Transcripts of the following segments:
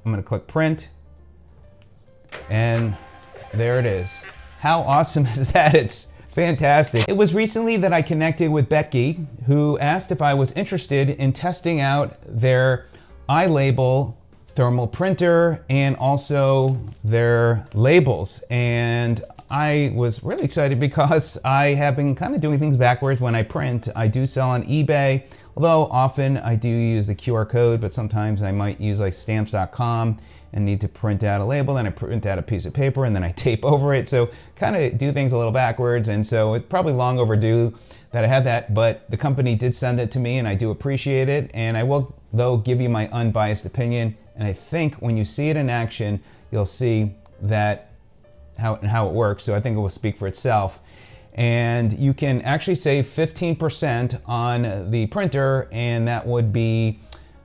I'm gonna click print, and there it is. How awesome is that? It's fantastic. It was recently that I connected with Betckey, who asked if I was interested in testing out their iLabel thermal printer and also their labels. And I was really excited because I have been kind of doing things backwards when I print. I do sell on eBay, although often I do use the QR code, but sometimes I might use like stamps.com and need to print out a label, then I print out a piece of paper and then I tape over it. So kind of do things a little backwards. And so it's probably long overdue that I have that, but the company did send it to me and I do appreciate it. And I will, though, give you my unbiased opinion. And I think when you see it in action, you'll see that how it works. So I think it will speak for itself. And you can actually save 15% on the printer, and that would be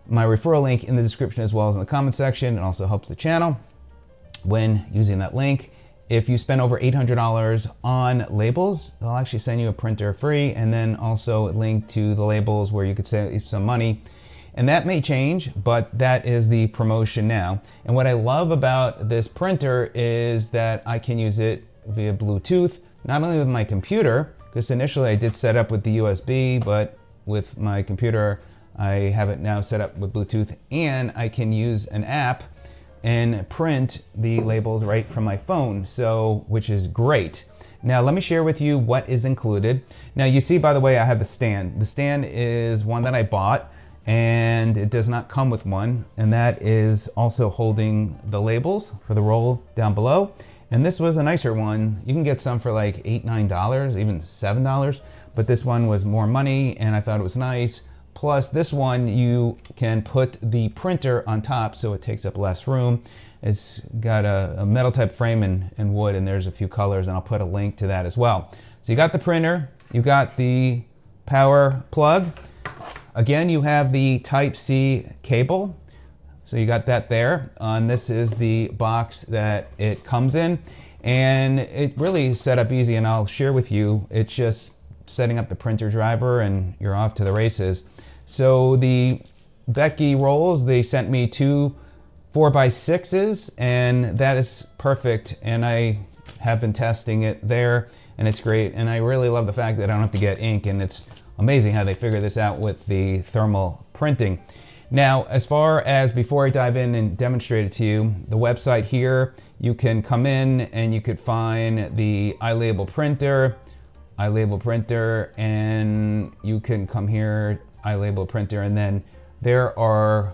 my referral link in the description as well as in the comment section. It also helps the channel when using that link. If you spend over $800 on labels, they'll actually send you a printer free, and then also a link to the labels where you could save some money. And that may change, but that is the promotion now. And what I love about this printer is that I can use it via Bluetooth, not only with my computer, because initially I did set up with the USB, but with my computer, I have it now set up with Bluetooth, and I can use an app and print the labels right from my phone, so which is great. Now let me share with you what is included. Now you see, by the way, I have the stand. The stand is one that I bought, and it does not come with one, and that is also holding the labels for the roll down below. And this was a nicer one. You can get some for like $8, $9, even $7, but this one was more money and I thought it was nice. Plus this one, you can put the printer on top so it takes up less room. It's got a metal type frame and wood, and there's a few colors, and I'll put a link to that as well. So you got the printer, you got the power plug. Again, you have the Type-C cable. So you got that there. And this is the box that it comes in. And it really is set up easy, and I'll share with you. It's just setting up the printer driver and you're off to the races. So the Betckey rolls, they sent me 2 4x6s, and that is perfect. And I have been testing it there, and it's great. And I really love the fact that I don't have to get ink, and it's amazing how they figure this out with the thermal printing. Now, as far as before I dive in and demonstrate it to you, the website here, you can come in and you could find the iLabel printer, and you can come here, iLabel printer, and then there are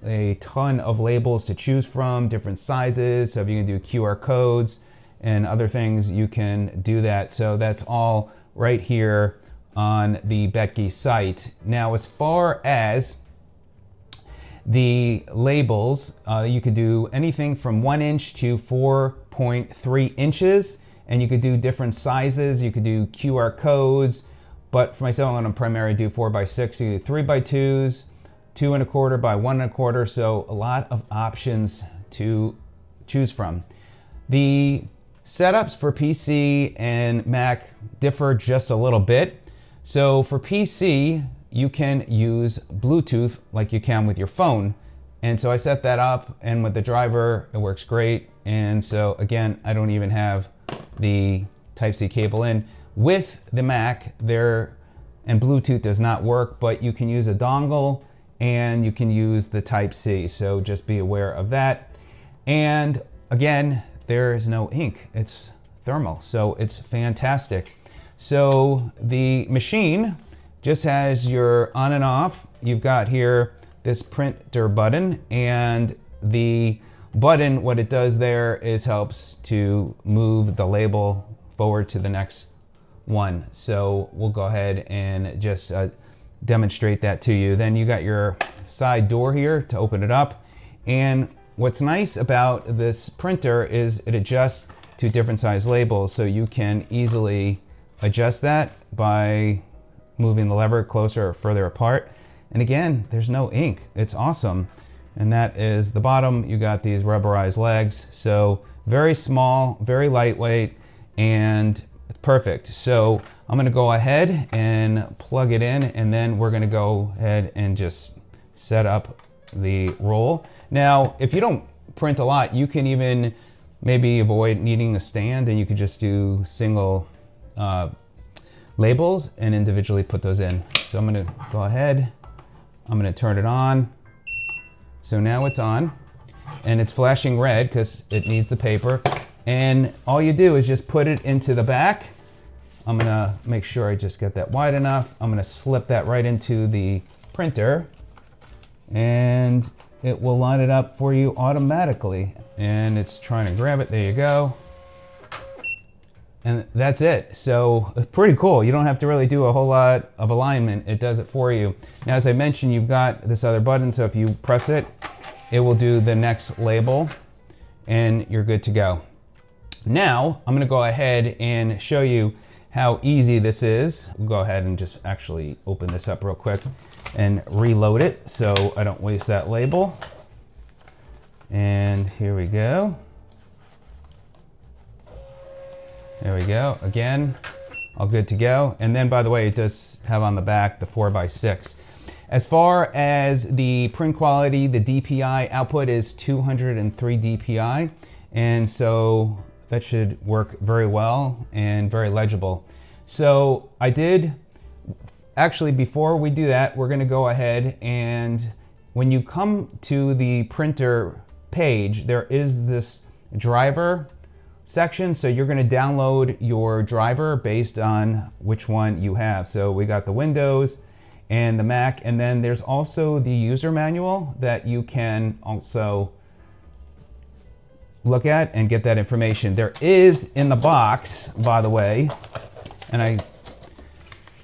a ton of labels to choose from, different sizes. So if you can do QR codes and other things, you can do that. So that's all right here on the Betckey site. Now, as far as the labels, you could do anything from 1 inch to 4.3 inches, and you could do different sizes. You could do QR codes, but for myself, I'm going to primarily do 4x6. You do 3x2s, 2 1/4 by 1 1/4. So a lot of options to choose from. The setups for PC and Mac differ just a little bit. So for PC, you can use Bluetooth like you can with your phone. And so I set that up, and with the driver, it works great. And so again, I don't even have the Type-C cable in. With the Mac, and Bluetooth does not work, but you can use a dongle and you can use the Type-C. So just be aware of that. And again, there is no ink. It's thermal, so it's fantastic. So the machine just has your on and off. You've got here this printer button, and the button, what it does there is helps to move the label forward to the next one. So we'll go ahead and just demonstrate that to you. Then you got your side door here to open it up. And what's nice about this printer is it adjusts to different size labels, so you can easily adjust that by moving the lever closer or further apart. And again, there's no ink. It's awesome. And that is the bottom. You got these rubberized legs. So very small, very lightweight, and it's perfect. So I'm gonna go ahead and plug it in, and then we're gonna go ahead and just set up the roll. Now, if you don't print a lot, you can even maybe avoid needing a stand, and you could just do single labels and individually put those in. So I'm gonna go ahead, I'm gonna turn it on. So now it's on, and it's flashing red because it needs the paper. And all you do is just put it into the back. I'm gonna make sure I just get that wide enough. I'm gonna slip that right into the printer, and it will line it up for you automatically. And it's trying to grab it, there you go. And that's it. So pretty cool. You don't have to really do a whole lot of alignment. It does it for you. Now, as I mentioned, you've got this other button, so if you press it, it will do the next label, and you're good to go. Now, I'm gonna go ahead and show you how easy this is. We'll go ahead and just actually open this up real quick and reload it so I don't waste that label. And here we go. There we go. Again, all good to go. And then, by the way, it does have on the back the 4x6. As far as the print quality, the DPI output is 203 DPI. And so that should work very well and very legible. So I did, actually before we do that, we're gonna go ahead and when you come to the printer page, there is this driver section. So you're gonna download your driver based on which one you have. So we got the Windows and the Mac, and then there's also the user manual that you can also look at and get that information. There is in the box, by the way, and I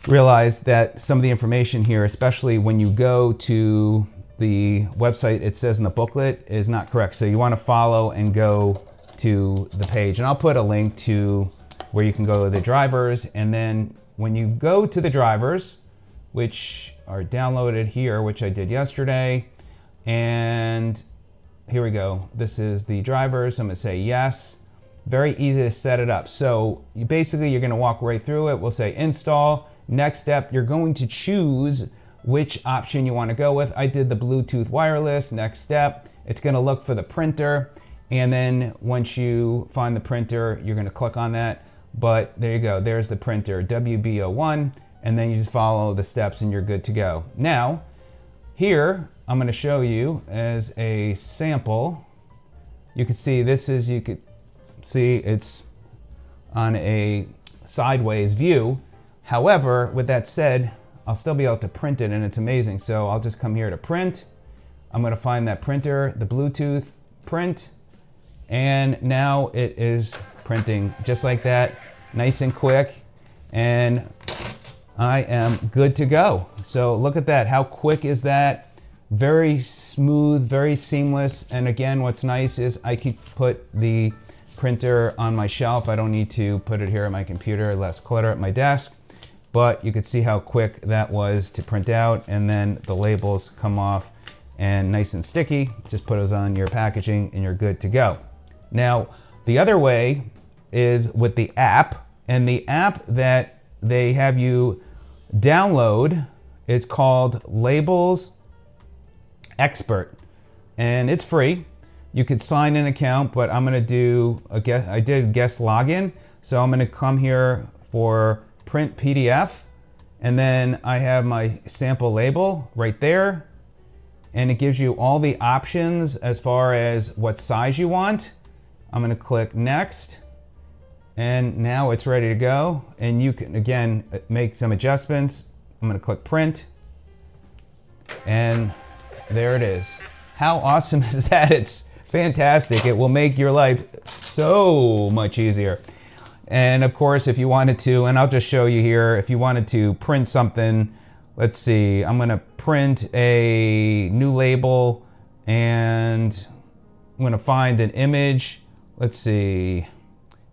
realized that some of the information here, especially when you go to the website, it says in the booklet is not correct. So you want to follow and go to the page. And I'll put a link to where you can go to the drivers. And then when you go to the drivers, which are downloaded here, which I did yesterday, and here we go. This is the drivers. I'm gonna say yes. Very easy to set it up. So you're gonna walk right through it. We'll say install. Next step, you're going to choose which option you wanna go with. I did the Bluetooth wireless. Next step, it's gonna look for the printer. And then once you find the printer, you're gonna click on that. But there you go, there's the printer, WB01. And then you just follow the steps and you're good to go. Now, here, I'm going to show you as a sample. You can see it's on a sideways view. However, with that said, I'll still be able to print it and it's amazing. So I'll just come here to print. I'm going to find that printer, the Bluetooth, print, and now it is printing just like that, nice and quick, and I am good to go. So look at that, how quick is that? Very smooth, very seamless. And again, what's nice is I can put the printer on my shelf. I don't need to put it here at my computer, less clutter at my desk. But you could see how quick that was to print out, and then the labels come off and nice and sticky. Just put those on your packaging and you're good to go. Now, the other way is with the app, and the app that they have you download is called Labels Expert, and it's free. You could sign an account, but I'm gonna do I did guest login. So I'm gonna come here for print PDF, and then I have my sample label right there, and it gives you all the options as far as what size you want. I'm gonna click next, and now it's ready to go. And you can, again, make some adjustments. I'm gonna click print, and there it is. How awesome is that? It's fantastic. It will make your life so much easier. And of course, if you wanted to, and I'll just show you here, if you wanted to print something, let's see, I'm gonna print a new label, and I'm gonna find an image. Let's see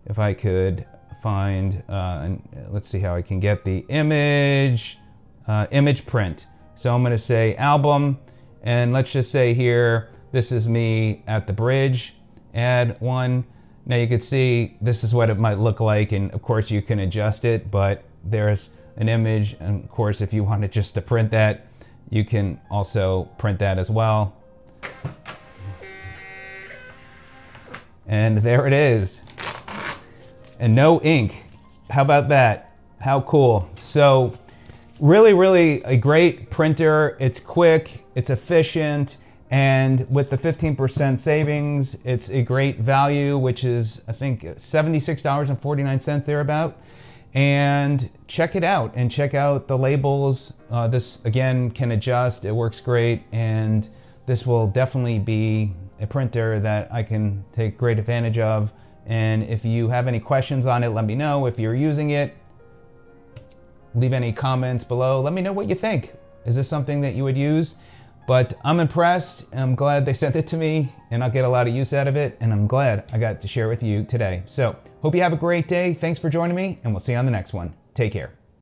if I could find, let's see how I can get the image, image print. So I'm gonna say album, and let's just say here, this is me at the bridge, add one. Now you can see this is what it might look like, and of course you can adjust it, but there's an image, and of course if you wanted just to print that, you can also print that as well. And there it is. And no ink. How about that? How cool. So really, really a great printer. It's quick, it's efficient, and with the 15% savings, it's a great value, which is, I think, $76.49 thereabout. And check it out and check out the labels. This, again, can adjust. It works great. And this will definitely be a printer that I can take great advantage of. And if you have any questions on it, let me know. If you're using it, leave any comments below. Let me know what you think. Is this something that you would use? But I'm impressed. I'm glad they sent it to me, and I'll get a lot of use out of it. And I'm glad I got to share with you today. So hope you have a great day. Thanks for joining me, and we'll see you on the next one. Take care.